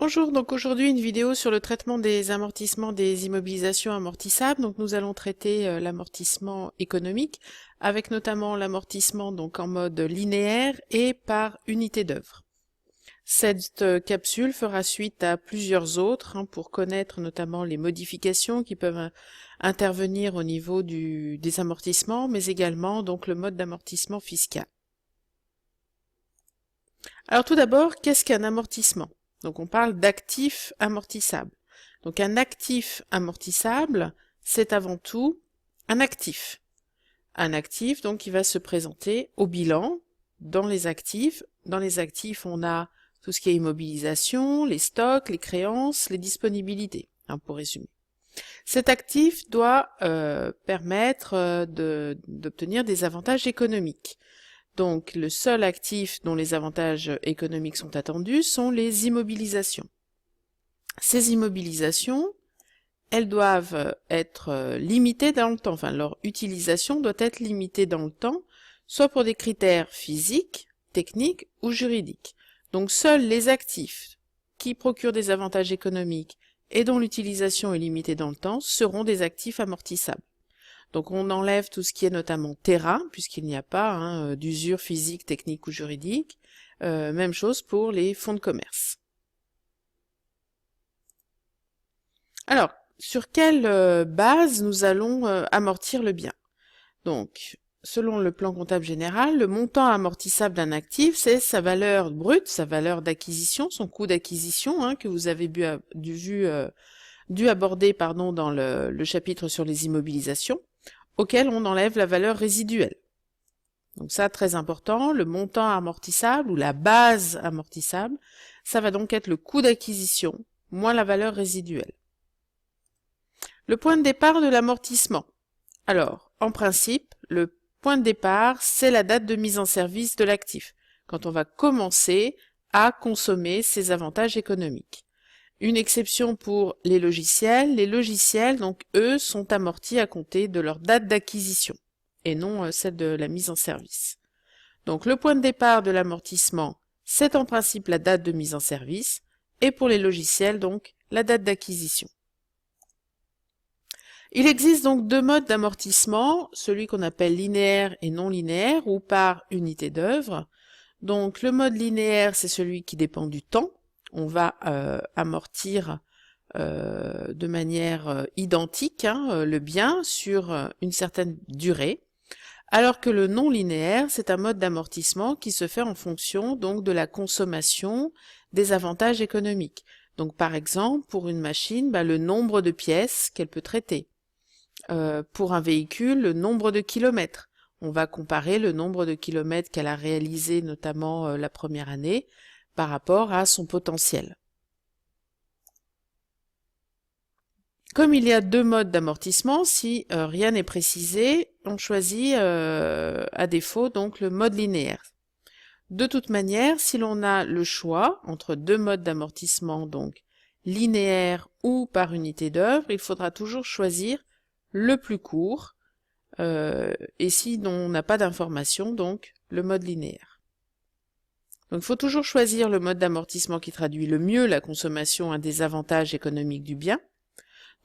Bonjour, donc aujourd'hui une vidéo sur le traitement des amortissements des immobilisations amortissables. Donc nous allons traiter l'amortissement économique avec notamment l'amortissement donc en mode linéaire et par unité d'œuvre. Cette capsule fera suite à plusieurs autres pour connaître notamment les modifications qui peuvent intervenir au niveau des amortissements, mais également donc le mode d'amortissement fiscal. Alors tout d'abord, qu'est-ce qu'un amortissement? Donc on parle d'actifs amortissables. Donc un actif amortissable, c'est avant tout un actif. Un actif donc qui va se présenter au bilan dans les actifs. Dans les actifs, on a tout ce qui est immobilisation, les stocks, les créances, les disponibilités, pour résumer. Cet actif doit permettre d'obtenir des avantages économiques. Donc, le seul actif dont les avantages économiques sont attendus sont les immobilisations. Ces immobilisations, elles doivent être limitées dans le temps, enfin leur utilisation doit être limitée dans le temps, soit pour des critères physiques, techniques ou juridiques. Donc, seuls les actifs qui procurent des avantages économiques et dont l'utilisation est limitée dans le temps seront des actifs amortissables. Donc on enlève tout ce qui est notamment terrain, puisqu'il n'y a pas d'usure physique, technique ou juridique. Même chose pour les fonds de commerce. Alors, sur quelle base nous allons amortir le bien? Donc, selon le plan comptable général, le montant amortissable d'un actif, c'est sa valeur brute, sa valeur d'acquisition, son coût d'acquisition, que vous avez dû aborder dans le chapitre sur les immobilisations, auquel on enlève la valeur résiduelle. Donc ça, très important, le montant amortissable ou la base amortissable, ça va donc être le coût d'acquisition moins la valeur résiduelle. Le point de départ de l'amortissement. Alors, en principe, le point de départ, c'est la date de mise en service de l'actif, quand on va commencer à consommer ses avantages économiques. Une exception pour les logiciels. Les logiciels, donc, eux, sont amortis à compter de leur date d'acquisition, et non celle de la mise en service. Donc, le point de départ de l'amortissement, c'est en principe la date de mise en service, et pour les logiciels, donc, la date d'acquisition. Il existe donc deux modes d'amortissement, celui qu'on appelle linéaire et non linéaire, ou par unité d'œuvre. Donc, le mode linéaire, c'est celui qui dépend du temps. On va amortir de manière identique le bien sur une certaine durée, alors que le non linéaire, c'est un mode d'amortissement qui se fait en fonction donc de la consommation des avantages économiques. Donc par exemple, pour une machine, le nombre de pièces qu'elle peut traiter. Pour un véhicule, le nombre de kilomètres. On va comparer le nombre de kilomètres qu'elle a réalisé notamment la première année par rapport à son potentiel. Comme il y a deux modes d'amortissement, si rien n'est précisé, on choisit à défaut donc le mode linéaire. De toute manière, si l'on a le choix entre deux modes d'amortissement, donc linéaire ou par unité d'œuvre, il faudra toujours choisir le plus court, et si on n'a pas d'information, donc le mode linéaire. Donc il faut toujours choisir le mode d'amortissement qui traduit le mieux la consommation des avantages économiques du bien.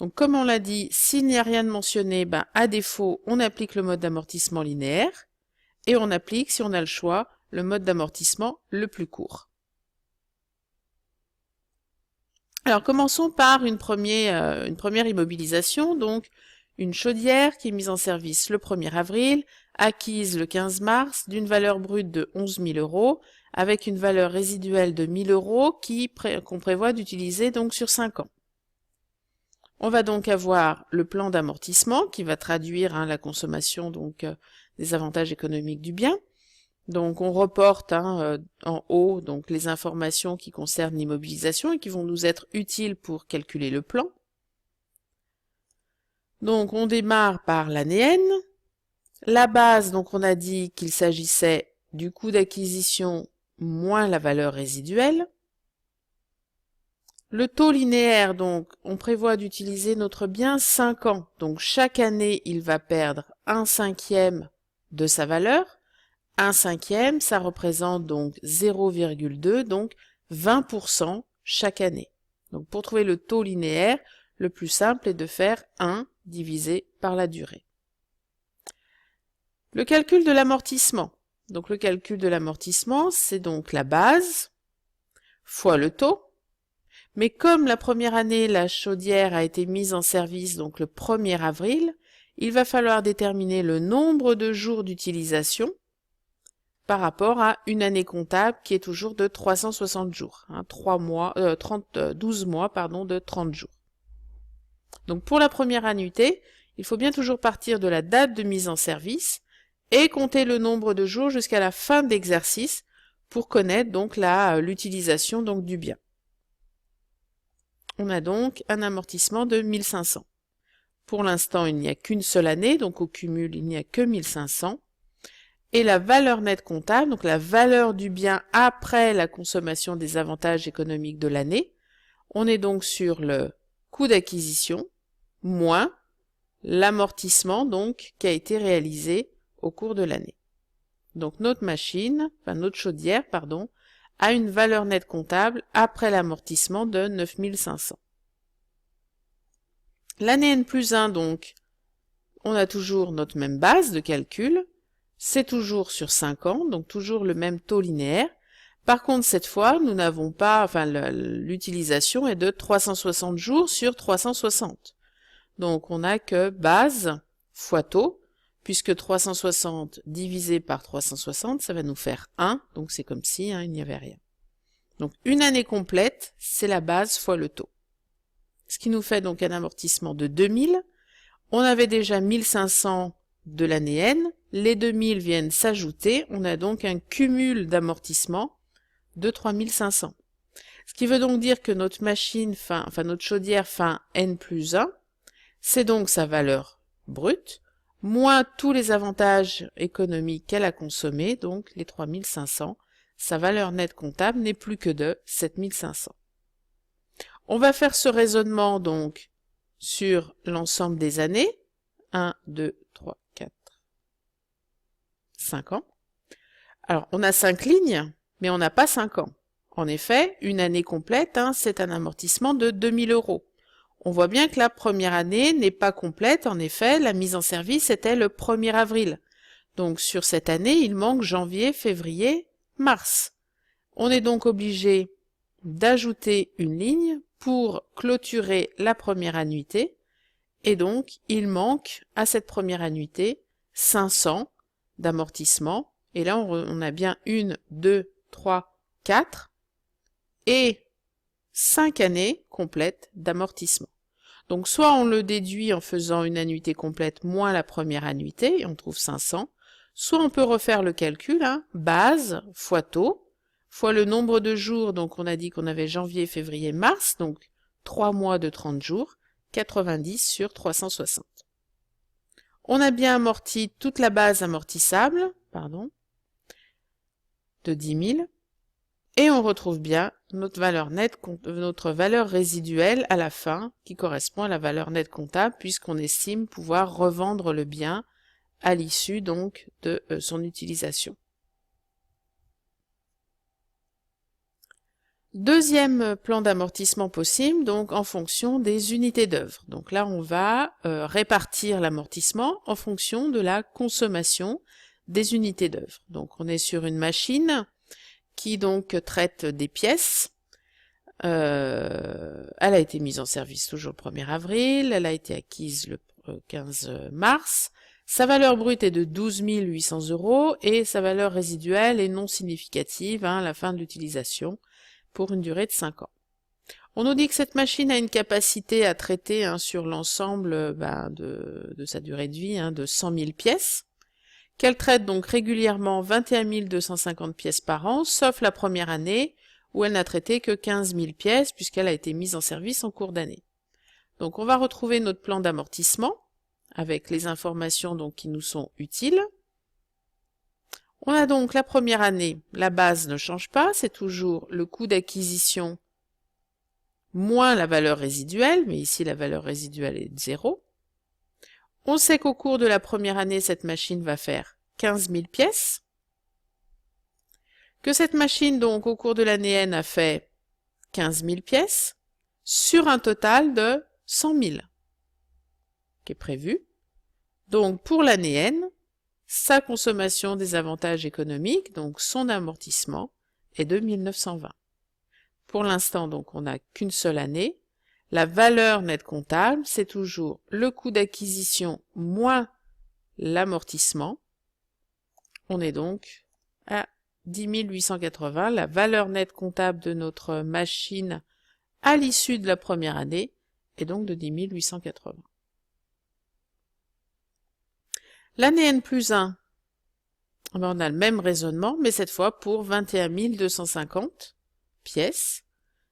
Donc comme on l'a dit, s'il n'y a rien de mentionné, à défaut, on applique le mode d'amortissement linéaire, et on applique, si on a le choix, le mode d'amortissement le plus court. Alors commençons par une première immobilisation, donc une chaudière qui est mise en service le 1er avril, acquise le 15 mars, d'une valeur brute de 11 000 €, avec une valeur résiduelle de 1 000 € qu'on prévoit d'utiliser donc sur 5 ans. On va donc avoir le plan d'amortissement qui va traduire la consommation donc des avantages économiques du bien. Donc on reporte en haut donc les informations qui concernent l'immobilisation et qui vont nous être utiles pour calculer le plan. Donc on démarre par l'année N. La base, donc on a dit qu'il s'agissait du coût d'acquisition moins la valeur résiduelle. Le taux linéaire, donc on prévoit d'utiliser notre bien 5 ans. Donc chaque année, il va perdre 1/5 de sa valeur. 1/5, ça représente donc 0,2, donc 20% chaque année. Donc pour trouver le taux linéaire, le plus simple est de faire 1 divisé par la durée. Le calcul de l'amortissement. Donc le calcul de l'amortissement, c'est donc la base fois le taux. Mais comme la première année, la chaudière a été mise en service donc le 1er avril, il va falloir déterminer le nombre de jours d'utilisation par rapport à une année comptable qui est toujours de 360 jours, 12 mois de 30 jours. Donc pour la première annuité, il faut bien toujours partir de la date de mise en service et compter le nombre de jours jusqu'à la fin de l'exercice pour connaître donc l'utilisation du bien. On a donc un amortissement de 1500. Pour l'instant, il n'y a qu'une seule année, donc au cumul, il n'y a que 1500. Et la valeur nette comptable, donc la valeur du bien après la consommation des avantages économiques de l'année, on est donc sur le coût d'acquisition moins l'amortissement donc qui a été réalisé au cours de l'année. Donc notre chaudière, a une valeur nette comptable après l'amortissement de 9500. L'année N+1, donc, on a toujours notre même base de calcul, c'est toujours sur 5 ans, donc toujours le même taux linéaire. Par contre, cette fois, nous n'avons pas, l'utilisation est de 360 jours sur 360. Donc on n'a que base fois taux, puisque 360 divisé par 360, ça va nous faire 1, donc c'est comme si il n'y avait rien. Donc une année complète, c'est la base fois le taux. Ce qui nous fait donc un amortissement de 2000. On avait déjà 1500 de l'année N, les 2000 viennent s'ajouter, on a donc un cumul d'amortissement de 3500. Ce qui veut donc dire que notre notre chaudière fin N+1, c'est donc sa valeur brute, moins tous les avantages économiques qu'elle a consommés, donc les 3500. Sa valeur nette comptable n'est plus que de 7500. On va faire ce raisonnement donc sur l'ensemble des années. 1, 2, 3, 4, 5 ans. Alors, on a 5 lignes, mais on n'a pas 5 ans. En effet, une année complète, c'est un amortissement de 2000 €. On voit bien que la première année n'est pas complète. En effet, la mise en service était le 1er avril. Donc, sur cette année, il manque janvier, février, mars. On est donc obligé d'ajouter une ligne pour clôturer la première annuité. Et donc, il manque à cette première annuité 500 d'amortissement. Et là, on a bien 1, 2, 3, 4 et 5 années complètes d'amortissement. Donc, soit on le déduit en faisant une annuité complète moins la première annuité, et on trouve 500, soit on peut refaire le calcul, base fois taux, fois le nombre de jours, donc on a dit qu'on avait janvier, février, mars, donc 3 mois de 30 jours, 90 sur 360. On a bien amorti toute la base amortissable, de 10 000, et on retrouve bien notre valeur nette, notre valeur résiduelle à la fin, qui correspond à la valeur nette comptable, puisqu'on estime pouvoir revendre le bien à l'issue donc de son utilisation. Deuxième plan d'amortissement possible, donc en fonction des unités d'œuvre. Donc là, on va répartir l'amortissement en fonction de la consommation des unités d'œuvre. Donc on est sur une machine qui donc traite des pièces. Elle a été mise en service toujours le 1er avril, elle a été acquise le 15 mars. Sa valeur brute est de 12 800 € et sa valeur résiduelle est non significative à la fin de l'utilisation, pour une durée de 5 ans. On nous dit que cette machine a une capacité à traiter sur l'ensemble de sa durée de vie de 100 000 pièces, qu'elle traite donc régulièrement 21 250 pièces par an, sauf la première année où elle n'a traité que 15 000 pièces puisqu'elle a été mise en service en cours d'année. Donc on va retrouver notre plan d'amortissement avec les informations donc qui nous sont utiles. On a donc la première année, la base ne change pas, c'est toujours le coût d'acquisition moins la valeur résiduelle, mais ici la valeur résiduelle est de 0. On sait qu'au cours de la première année, cette machine va faire 15 000 pièces, que cette machine, donc, au cours de l'année N, a fait 15 000 pièces sur un total de 100 000 qui est prévu. Donc pour l'année N, sa consommation des avantages économiques, donc son amortissement, est de 1920. Pour l'instant, donc, on n'a qu'une seule année. La valeur nette comptable, c'est toujours le coût d'acquisition moins l'amortissement. On est donc à 10 880. La valeur nette comptable de notre machine à l'issue de la première année est donc de 10 880. L'année N+1, on a le même raisonnement, mais cette fois pour 21 250 pièces.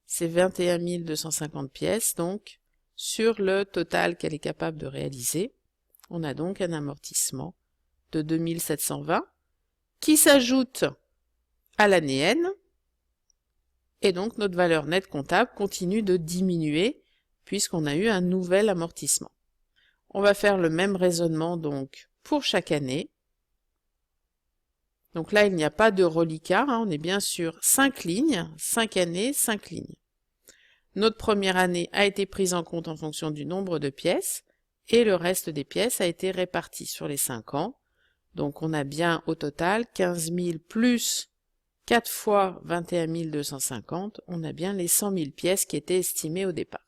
C'est 21 250 pièces, donc, sur le total qu'elle est capable de réaliser. On a donc un amortissement de 2 720 qui s'ajoute à l'année N, et donc notre valeur nette comptable continue de diminuer puisqu'on a eu un nouvel amortissement. On va faire le même raisonnement donc pour chaque année. Donc là, il n'y a pas de reliquat, on est bien sur 5 lignes, 5 années, 5 lignes. Notre première année a été prise en compte en fonction du nombre de pièces, et le reste des pièces a été réparti sur les 5 ans. Donc on a bien au total 15 000 plus 4 fois 21 250, on a bien les 100 000 pièces qui étaient estimées au départ.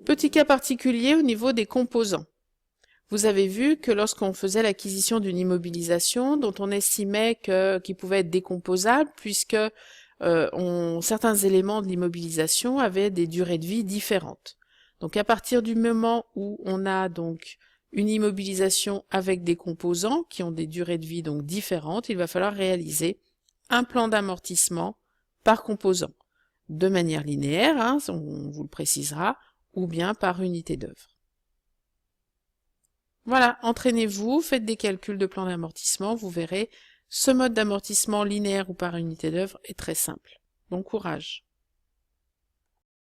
Petit cas particulier au niveau des composants. Vous avez vu que lorsqu'on faisait l'acquisition d'une immobilisation dont on estimait qu'il pouvait être décomposable puisque certains éléments de l'immobilisation avaient des durées de vie différentes. Donc à partir du moment où on a donc une immobilisation avec des composants qui ont des durées de vie donc différentes, il va falloir réaliser un plan d'amortissement par composant, de manière linéaire, on vous le précisera, ou bien par unité d'œuvre. Voilà, entraînez-vous, faites des calculs de plan d'amortissement, vous verrez, ce mode d'amortissement linéaire ou par unité d'œuvre est très simple. Bon courage!